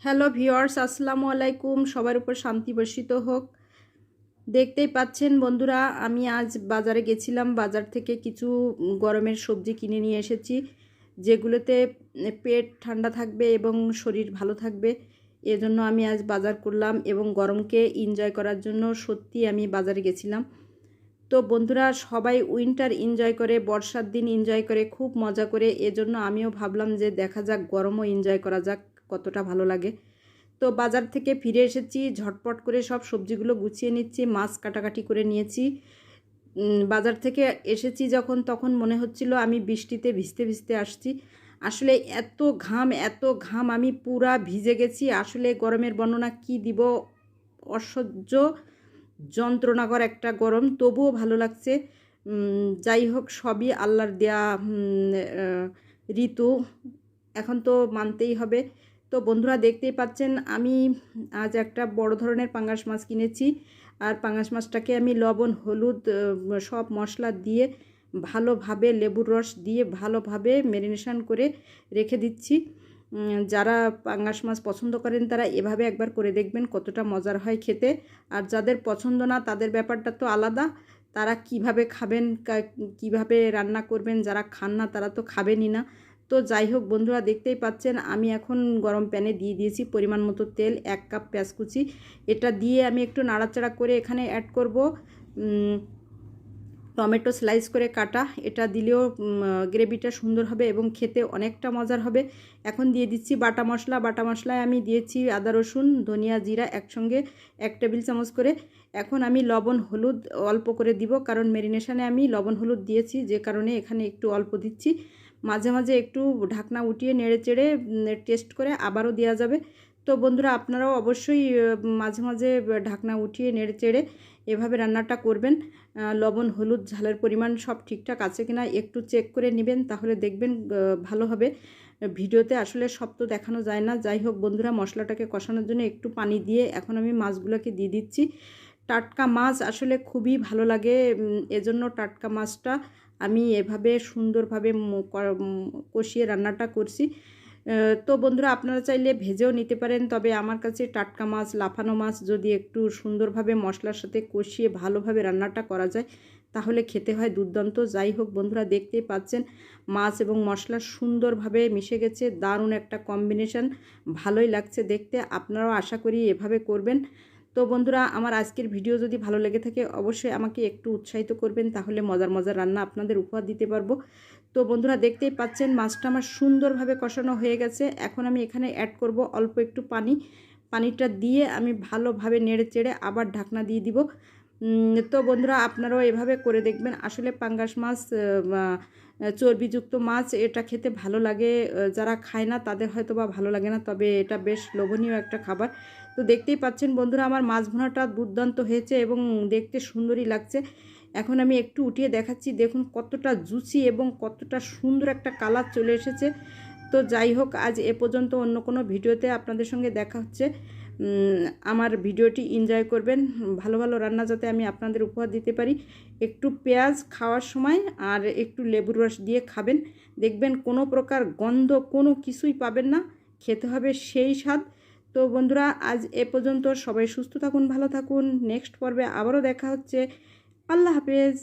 Hello viewers, আসসালামু আলাইকুম। সবার উপর শান্তি বর্ষিত হোক। দেখতেই পাচ্ছেন বন্ধুরা, আমি আজ বাজারে গেছিলাম। বাজার থেকে কিছু গরমের সবজি কিনে নিয়ে এসেছি, যেগুলোতে পেট ঠান্ডা থাকবে এবং শরীর ভালো থাকবে। এজন্য আমি আজ বাজার করলাম এবং গরমকে এনজয় করার জন্য সত্যি আমি বাজারে গেছিলাম। তো বন্ধুরা, সবাই উইন্টার এনজয় করে, বর্ষার দিন এনজয় করে, খুব মজা করে। এজন্য আমিও ভাবলাম যে দেখা যাক, গরমও এনজয় করা যাক, কতটা ভালো লাগে। তো বাজার থেকে ফিরে এসেছি, ঝটপট করে সব সবজিগুলো গুছিয়ে নিচ্ছি, মাছ কাটাকাটি করে নিয়েছি। বাজার থেকে এসেছি যখন, তখন মনে হচ্ছিল আমি বৃষ্টিতে ভিজতে ভিজতে আসছি। আসলে এত ঘাম, আমি পুরা ভিজে গেছি। আসলে গরমের বর্ণনা কি দিব, অসহ্য যন্ত্রণাকর একটা গরম, তবুও ভালো লাগছে। যাই হোক, সবই আল্লাহর দেয়া ঋতু, এখন তো মানতেই হবে। তো বন্ধুরা, দেখতেই পাচ্ছেন আমি আজ একটা বড় ধরনের পাঙ্গাস মাছ কিনেছি। আর পাঙ্গাস মাছটাকে আমি লবণ, হলুদ, সব মশলা দিয়ে ভালোভাবে, লেবুর রস দিয়ে ভালোভাবে ম্যারিনেশন করে রেখে দিচ্ছি। যারা পাঙ্গাস মাছ পছন্দ করেন তারা এভাবে একবার করে দেখবেন, কতটা মজার হয় খেতে। আর যাদের পছন্দ না, তাদের ব্যাপারটা তো আলাদা। তারা কিভাবে খাবেন, কিভাবে রান্না করবেন, যারা খান না তারা তো খাবেনই না। তো যাই হোক বন্ধুরা, দেখতেই পাচ্ছেন আমি এখন গরম প্যানে দিয়ে দিয়েছি পরিমাণ মতো তেল, 1 কাপ পেঁয়াজ কুচি। এটা দিয়ে আমি একটু নাড়াচাড়া করে এখানে অ্যাড করব টমেটো স্লাইস করে কাটা। এটা দিলেও গ্রেভিটা সুন্দর হবে এবং খেতে অনেকটা মজার হবে। এখন দিয়ে দিচ্ছি বাটা মশলা। বাটা মশলায় আমি দিয়েছি আদা, রসুন, ধনিয়া, জিরা একসঙ্গে 1 টেবিল চামচ করে। এখন আমি লবণ, হলুদ অল্প করে দিব, কারণ ম্যারিনেশনে আমি লবণ হলুদ দিয়েছি, যে কারণে এখানে একটু অল্প দিচ্ছি। মাঝে মাঝে একটু ঢাকনা উঠিয়ে নেড়ে চেড়ে টেস্ট করে আবারও দেওয়া যাবে। তো বন্ধুরা, আপনারাও অবশ্যই মাঝে মাঝে ঢাকনা উঠিয়ে নেড়ে চেড়ে এভাবে রান্নাটা করবেন। লবণ, হলুদ, ঝালের পরিমাণ সব ঠিকঠাক আছে কিনা একটু চেক করে নেবেন, তাহলে দেখবেন ভালো হবে। ভিডিওতে আসলে সব তো দেখানো যায় না। যাই হোক বন্ধুরা, মশলাটাকে কষানোর জন্য একটু পানি দিয়ে এখন আমি মাছগুলোকে দিয়ে দিচ্ছি। টাটকা মাছ আসলে খুবই ভালো লাগে, এজন্য টাটকা মাছটা আমি এভাবে সুন্দরভাবে কষিয়ে রান্নাটা করছি। তো বন্ধুরা, আপনারা চাইলে ভেজেও নিতে পারেন, তবে আমার কাছে টাটকা মাছ, লাফানো মাছ যদি একটু সুন্দরভাবে মশলার সাথে কষিয়ে ভালোভাবে রান্নাটা করা যায়, তাহলে খেতে হয় দুর্দান্ত। যাই হোক বন্ধুরা, দেখতেই পাচ্ছেন মাছ এবং মশলা সুন্দরভাবে মিশে গেছে, দারুণ একটা কম্বিনেশন, ভালোই লাগছে দেখতে। আপনারাও আশা করি এভাবে করবেন। তো বন্ধুরা, আমার আজকের ভিডিও যদি ভালো লেগে থাকে অবশ্যই আমাকে একটু উৎসাহিত করবেন, তাহলে মজার মজার রান্না আপনাদের উপহার দিতে পারবো। তো বন্ধুরা, দেখতেই পাচ্ছেন মাছটা আমার সুন্দরভাবে কষানো হয়ে গেছে। এখন আমি এখানে অ্যাড করব অল্প একটু পানি। পানিটা দিয়ে আমি ভালোভাবে নেড়ে চেড়ে আবার ঢাকনা দিয়ে দিব। তো বন্ধুরা, আপনারাও এভাবে করে দেখবেন। আসলে পাঙ্গাস মাছ চর্বিযুক্ত মাছ, এটা খেতে ভালো লাগে। যারা খায় না তাদের হয়তো বা ভালো লাগে না, তবে এটা বেশ লোভনীয় একটা খাবার। তো দেখতেই পাচ্ছেন বন্ধুরা, আমার মাছ ভুনাটা দুর্দান্ত হয়েছে এবং দেখতে সুন্দরই লাগছে। এখন আমি একটু উঠিয়ে দেখাচ্ছি, দেখুন কতটা জুসি এবং কতটা সুন্দর একটা কালার চলে এসেছে। তো যাই হোক, আজ এ পর্যন্ত। অন্য কোনো ভিডিওতে আপনাদের সঙ্গে দেখা হচ্ছে। আমার ভিডিওটি এনজয় করবেন, ভালো ভালো রান্না যাতে আমি আপনাদের উপহার দিতে পারি। একটু পেঁয়াজ খাওয়ার সময় আর একটু লেবুর রস দিয়ে খাবেন, দেখবেন কোনো প্রকার গন্ধ কোনো কিছুই পাবেন না, খেতে হবে সেই স্বাদ। তো বন্ধুরা, আজ এ পর্যন্ত। সবাই সুস্থ থাকুন, ভালো থাকুন। নেক্সট পর্বে আবারও দেখা হচ্ছে। আল্লাহ হাফেজ।